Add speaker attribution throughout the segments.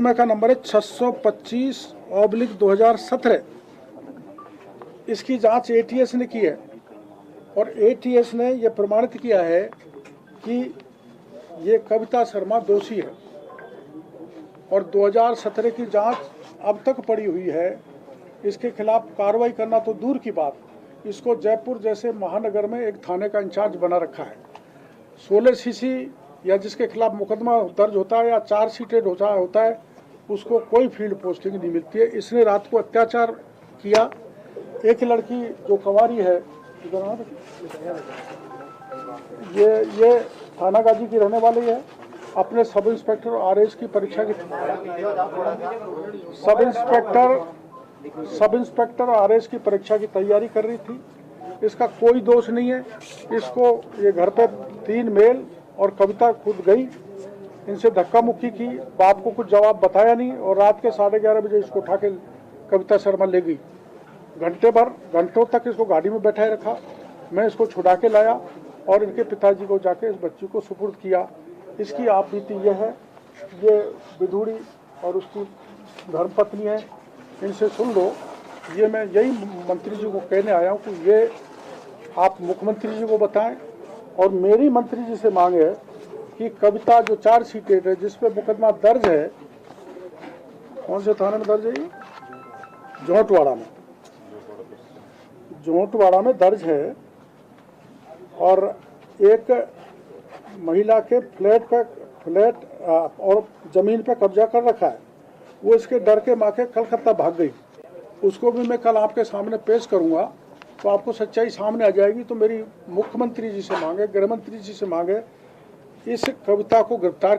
Speaker 1: मुकदमे का नंबर है 625/2017। इसकी जांच एटीएस ने की है और एटीएस ने यह प्रमाणित किया है कि ये कविता शर्मा दोषी है और 2017 की जांच अब तक पड़ी हुई है। इसके खिलाफ कार्रवाई करना तो दूर की बात, इसको जयपुर जैसे महानगर में एक थाने का इंचार्ज बना रखा है। 16 सीसी या जिसके खिलाफ मुकदमा दर्ज होता है या चार्जशीटेड होता है उसको कोई फील्ड पोस्टिंग नहीं मिलती है। इसने रात को अत्याचार किया। एक लड़की जो कंवारी है, ये थाना गाजी की रहने वाली है, अपने सब इंस्पेक्टर आरएस की परीक्षा की सब इंस्पेक्टर आरएस की परीक्षा की तैयारी कर रही थी। इसका कोई दोष नहीं है। इसको ये घर पे 3 मेल और कविता खुद गई, इनसे धक्का मुक्की की, बाप को कुछ जवाब बताया नहीं और रात के 11:30 बजे इसको उठा के कविता शर्मा ले गई। घंटों तक इसको गाड़ी में बैठाए रखा। मैं इसको छुड़ा के लाया और इनके पिताजी को जाके इस बच्ची को सुपुर्द किया। इसकी आप बीती यह है, ये विधुड़ी और उसकी धर्मपत्नी है, इनसे सुन लो। ये मैं यही मंत्री जी को कहने आया हूँ कि ये आप मुख्यमंत्री जी को बताएं और मेरी मंत्री जी से मांगे कि कविता जो चार्जशीटेड है जिस पे मुकदमा दर्ज है, कौन से थाने में दर्ज है, जोंटवाड़ा में दर्ज है और एक महिला के फ्लैट और जमीन पे कब्जा कर रखा है। वो इसके डर के मारे कलकत्ता भाग गई। उसको भी मैं कल आपके सामने पेश करूंगा तो आपको सच्चाई सामने आ जाएगी। तो मेरी मुख्यमंत्री जी से मांगे, गृह मंत्री जी से मांगे, इस कविता को गिरफ्तार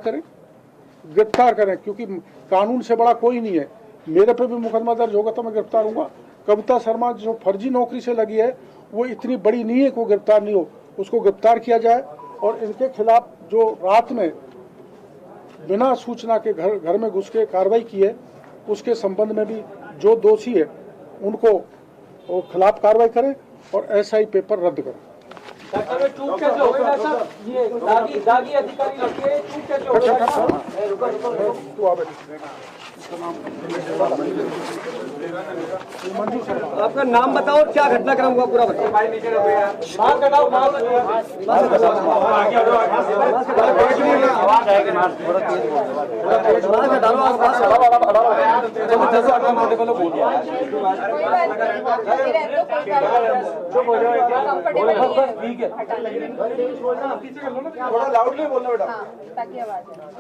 Speaker 1: करें क्योंकि कानून से बड़ा कोई नहीं है। मेरे पे भी मुकदमा दर्ज होगा तो मैं गिरफ्तार हूँगा। कविता शर्मा जो फर्जी नौकरी से लगी है वो इतनी बड़ी नहीं है कि वो गिरफ्तार नहीं हो, उसको गिरफ्तार किया जाए। और इनके खिलाफ जो रात में बिना सूचना के घर में घुस के कार्रवाई की है उसके संबंध में भी जो दोषी है उनको खिलाफ कार्रवाई करें और एसआई पेपर रद्द करें।
Speaker 2: चूक कैसे हो गई साहब? ये दागी अधिकारी लड़के चूक कैसे हो गई? आपका नाम बताओ, क्या घटनाक्रम हुआ पूरा बताओ।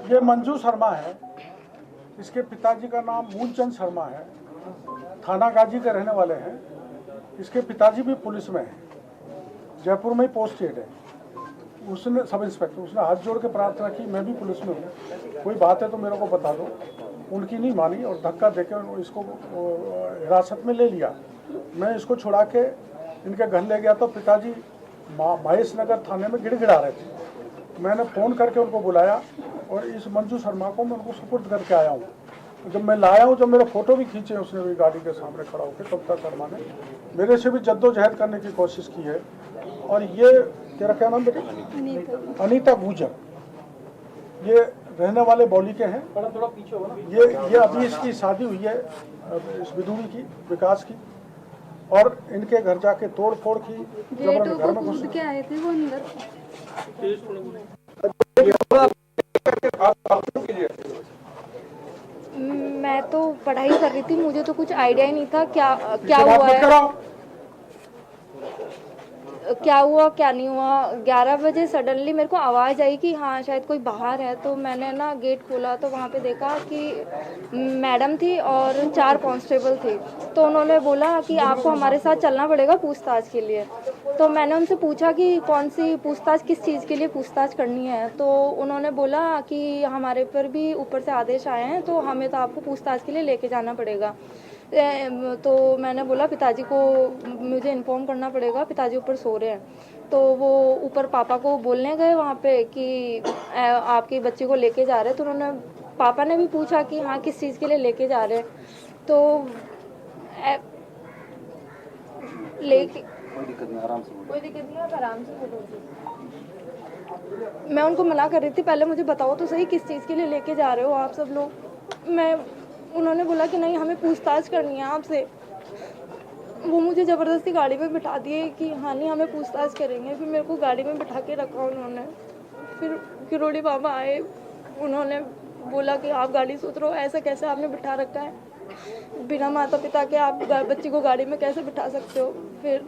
Speaker 1: ये मंजू शर्मा है, इसके पिताजी का नाम मूलचंद शर्मा है, थाना गाजी के रहने वाले हैं। इसके पिताजी भी पुलिस में हैं, जयपुर में ही पोस्टेड है। उसने सब इंस्पेक्टर, उसने हाथ जोड़ के प्रार्थना की मैं भी पुलिस में हूँ, कोई बात है तो मेरे को बता दो। उनकी नहीं मानी और धक्का देकर इसको हिरासत में ले लिया। मैं इसको छुड़ा के इनके घर ले गया तो पिताजी महेश नगर थाने में गिड़गिड़ा रहे थे। मैंने फ़ोन करके उनको बुलाया और इस मंजू शर्मा को मैं उनको सुपुर्द करके आया हूँ। जब मैं लाया हूँ, जब मेरे फोटो भी खींचे उसने भी गाड़ी के सामने खड़ा होकर, कविता शर्मा ने मेरे से भी जद्दोजहद करने की कोशिश की है। और ये तेरा क्या नाम बेटा? अनीता गुजर, ये रहने वाले बौली के हैं।
Speaker 2: थोड़ा पीछे हो ना।
Speaker 1: ये अभी इसकी शादी हुई है इस विधुड़ी की, विकास की, और इनके घर जाके तोड़ फोड़ की, घर में घुस के आए थे वो अंदर।
Speaker 3: मैं तो पढ़ाई कर रही थी, मुझे तो कुछ आइडिया ही नहीं था क्या हुआ क्या नहीं हुआ। 11 बजे सडनली मेरे को आवाज़ आई कि हाँ शायद कोई बाहर है। तो मैंने ना गेट खोला तो वहाँ पे देखा कि मैडम थी और 4 कांस्टेबल थे। तो उन्होंने बोला कि आपको हमारे साथ चलना पड़ेगा पूछताछ के लिए। तो मैंने उनसे पूछा कि कौन सी पूछताछ, किस चीज़ के लिए पूछताछ करनी है। तो उन्होंने बोला कि हमारे पर भी ऊपर से आदेश आए हैं तो हमें तो आपको पूछताछ के लिए लेके जाना पड़ेगा। तो मैंने बोला पिताजी को मुझे इन्फॉर्म करना पड़ेगा, पिताजी ऊपर सो रहे हैं। तो वो ऊपर पापा को बोलने गए वहाँ पे कि आपके बच्चे को लेके जा रहे हैं। तो उन्होंने, पापा ने भी पूछा कि हाँ किस चीज़ के लिए लेके जा रहे हैं। तो लेके कोई दिक्कत नहीं, आराम से बोलो। मैं उनको मना कर रही थी, पहले मुझे बताओ तो सही किस चीज़ के लिए लेके जा रहे हो आप सब लोग। मैं उन्होंने बोला कि नहीं हमें पूछताछ करनी है आपसे। वो मुझे ज़बरदस्ती गाड़ी में बिठा दिए कि हाँ नहीं हमें पूछताछ करेंगे। फिर मेरे को गाड़ी में बिठा के रखा उन्होंने। फिर किरोड़ी बाबा आए, उन्होंने बोला कि आप गाड़ी से उतरो, ऐसा कैसे आपने बिठा रखा है, बिना माता पिता के आप बच्ची को गाड़ी में कैसे बिठा सकते हो। फिर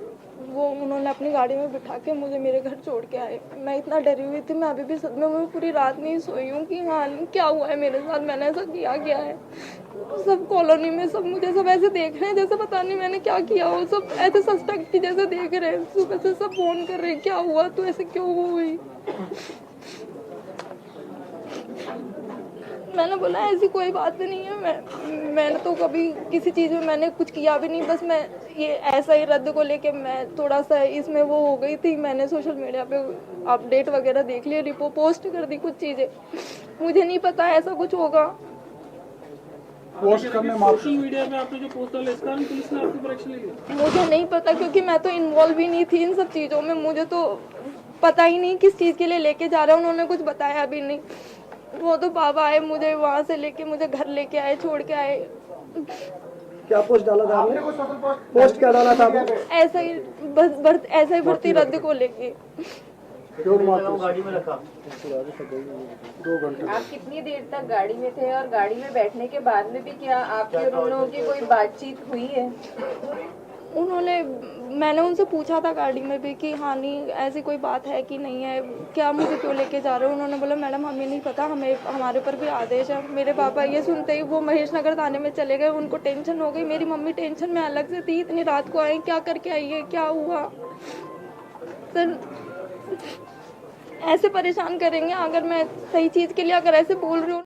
Speaker 3: वो उन्होंने अपनी गाड़ी में बिठा के मुझे मेरे घर छोड़ के आए। मैं इतना डरी हुई थी, मैं अभी भी सदमे में पूरी रात नहीं सोई हूँ कि हाँ क्या हुआ है मेरे साथ, मैंने ऐसा किया क्या है। सब कॉलोनी में सब मुझे सब ऐसे देख रहे हैं जैसे पता नहीं मैंने क्या किया हो। सब ऐसे सस्पेक्ट की जैसे देख रहे हैं, सुबह से सब फोन कर रहे हैं क्या हुआ, तो ऐसे क्यों हुई। मैंने बोला ऐसी कोई बात नहीं है, मैंने तो कभी किसी चीज़ में मैंने कुछ किया भी नहीं, बस मैं ये ऐसा ही रद्द को लेके मैं थोड़ा सा इसमें वो हो गई थी। मैंने सोशल मीडिया पे अपडेट वगैरह देख लिए, पोस्ट कर दी कुछ चीज़ें, मुझे नहीं पता ऐसा कुछ होगा।
Speaker 1: पोस्ट करने
Speaker 4: सोशल मीडिया पे आपने जो पोस्ट डाला इसका पुलिस ने आपके ऊपर एक्शन ले लिया?
Speaker 3: मुझे नहीं पता क्योंकि मैं तो इन्वॉल्व ही नहीं थी इन सब चीज़ों में, मुझे तो पता ही नहीं किस चीज़ के लिए लेके जा रहे हैं, उन्होंने कुछ बताया भी नहीं। वो तो बाबा आए, मुझे वहाँ से लेके मुझे घर लेके आए, छोड़ के आए।
Speaker 5: क्या पोस्ट डाला था आपने? पोस्ट क्या डाला था आपने?
Speaker 3: ऐसा ही बस ऐसा ही भर्ती रद्द को लेके।
Speaker 5: गाड़ी में रखा
Speaker 1: 2 घंटे।
Speaker 6: आप कितनी देर तक गाड़ी में थे और गाड़ी में बैठने के बाद में भी क्या आपके और उन लोगों की कोई बातचीत हुई है?
Speaker 3: मैंने उनसे पूछा था गाड़ी में भी कि हाँ नहीं ऐसी कोई बात है कि नहीं है, क्या मुझे क्यों लेके जा रहे हो। उन्होंने बोला मैडम हमें नहीं पता, हमारे ऊपर भी आदेश है। मेरे पापा ये सुनते ही वो महेश नगर थाने में चले गए, उनको टेंशन हो गई। मेरी मम्मी टेंशन में अलग से थी, इतनी रात को आई, क्या करके आई है, क्या हुआ। सर ऐसे परेशान करेंगे अगर मैं सही चीज़ के लिए अगर ऐसे बोल रही हूँ।